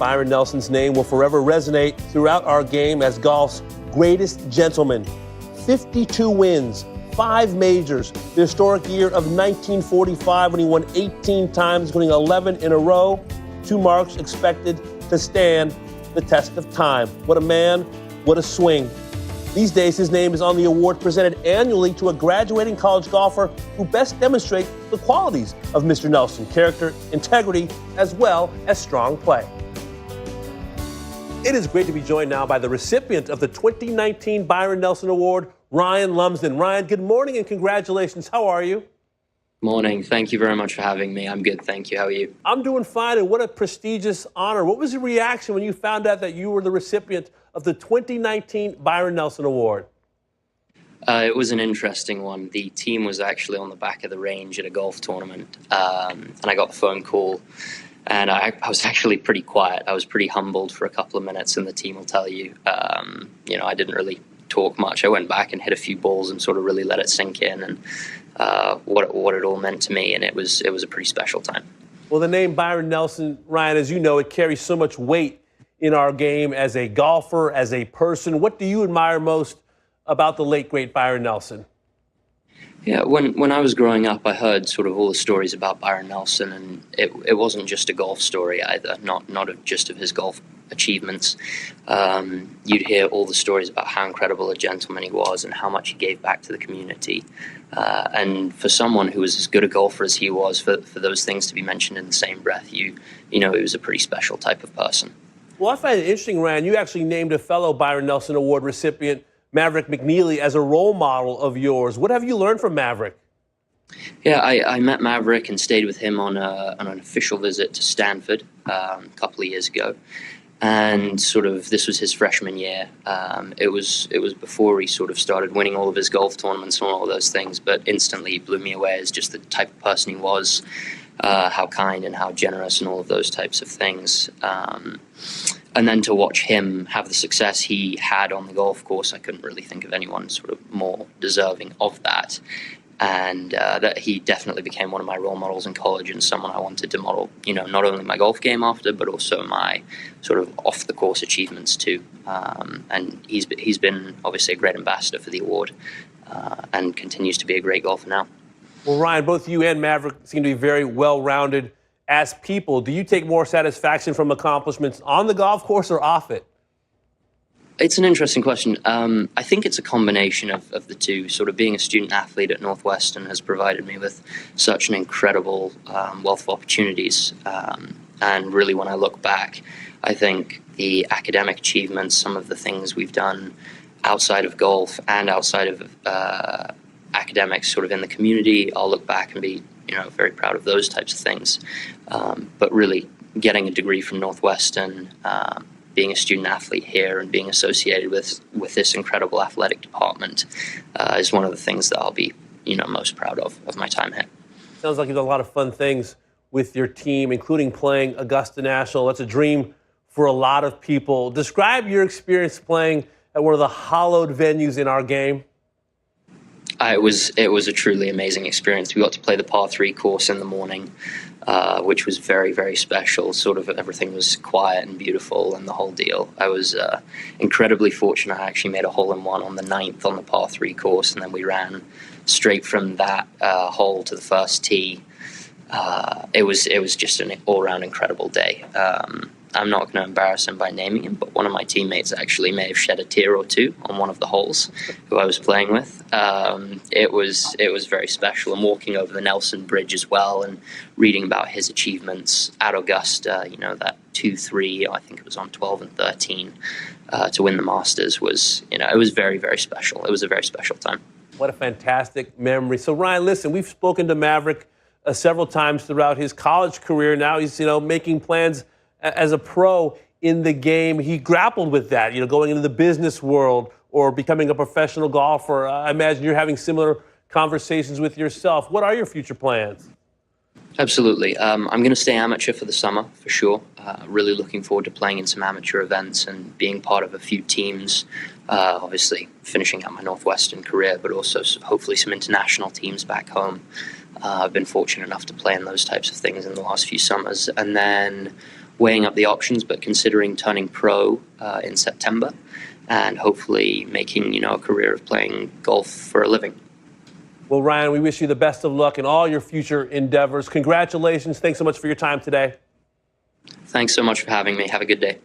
Byron Nelson's name will forever resonate throughout our game as golf's greatest gentleman. 52 wins, 5 majors, the historic year of 1945 when he won 18 times, winning 11 in a row. 2 marks expected to stand the test of time. What a man, what a swing. These days, his name is on the award presented annually to a graduating college golfer who best demonstrates the qualities of Mr. Nelson: character, integrity, as well as strong play. It is great to be joined now by the recipient of the 2019 Byron Nelson Award, Ryan Lumsden. Ryan, good morning and congratulations. How are you? Morning. Thank you very much for having me. I'm good, thank you. How are you? I'm doing fine, and what a prestigious honor. What was your reaction when you found out that you were the recipient of the 2019 Byron Nelson Award? It was an interesting one. The team was actually on the back of the range at a golf tournament, and I got the phone call, and I was actually pretty quiet. I was pretty humbled for a couple of minutes, and the team will tell you, I didn't really talk much. I went back and hit a few balls and sort of really let it sink in, and what it all meant to me, and it was a pretty special time. Well, the name Byron Nelson, Ryan, as you know, it carries so much weight in our game as a golfer, as a person. What do you admire most about the late, great Byron Nelson? Yeah, when I was growing up, I heard sort of all the stories about Byron Nelson, and it wasn't just a golf story either, not just of his golf achievements. You'd hear all the stories about how incredible a gentleman he was and how much he gave back to the community. And for someone who was as good a golfer as he was, for those things to be mentioned in the same breath, he was a pretty special type of person. Well, I find it interesting, Ryan, you actually named a fellow Byron Nelson Award recipient, Maverick McNeely, as a role model of yours. What have you learned from Maverick? Yeah, I met Maverick and stayed with him on an official visit to Stanford a couple of years ago. And sort of this was his freshman year. It was before he sort of started winning all of his golf tournaments and all of those things, but instantly blew me away as just the type of person he was, how kind and how generous and all of those types of things. And then to watch him have the success he had on the golf course, I couldn't really think of anyone sort of more deserving of that. And that he definitely became one of my role models in college and someone I wanted to model, not only my golf game after, but also my sort of off-the-course achievements too. And he's been obviously a great ambassador for the award and continues to be a great golfer now. Well, Ryan, both you and Maverick seem to be very well-rounded as people. Do you take more satisfaction from accomplishments on the golf course or off it? It's an interesting question. I think it's a combination of the two. Sort of being a student athlete at Northwestern has provided me with such an incredible wealth of opportunities. And really, when I look back, I think the academic achievements, some of the things we've done outside of golf and outside of academics sort of in the community, I'll look back and be very proud of those types of things. But really, getting a degree from Northwestern, being a student athlete here and being associated with this incredible athletic department is one of the things that I'll be most proud of my time here. Sounds like you've done a lot of fun things with your team, including playing Augusta National. That's a dream for a lot of people. Describe your experience playing at one of the hallowed venues in our game. It was a truly amazing experience. We got to play the par 3 course in the morning, which was very, very special. Sort of everything was quiet and beautiful and the whole deal. I was incredibly fortunate. I actually made a hole-in-one on the 9th on the par 3 course, and then we ran straight from that hole to the first tee. It was just an all-round incredible day. I'm not going to embarrass him by naming him, but one of my teammates actually may have shed a tear or two on one of the holes who I was playing with. It was very special, and walking over the Nelson Bridge as well and reading about his achievements at Augusta, that 2-3, I think it was on 12 and 13, to win the Masters was, it was very, very special. It was a very special time. What a fantastic memory. So, Ryan, listen, we've spoken to Maverick several times throughout his college career. Now he's, making plans as a pro in the game. He grappled with that, going into the business world or becoming a professional golfer. I imagine you're having similar conversations with yourself. What are your future plans? Absolutely. I'm going to stay amateur for the summer, for sure. Really looking forward to playing in some amateur events and being part of a few teams. Obviously, finishing out my Northwestern career, but also hopefully some international teams back home. I've been fortunate enough to play in those types of things in the last few summers. And then weighing up the options, but considering turning pro in September, and hopefully making a career of playing golf for a living. Well, Ryan, we wish you the best of luck in all your future endeavors. Congratulations. Thanks so much for your time today. Thanks so much for having me. Have a good day.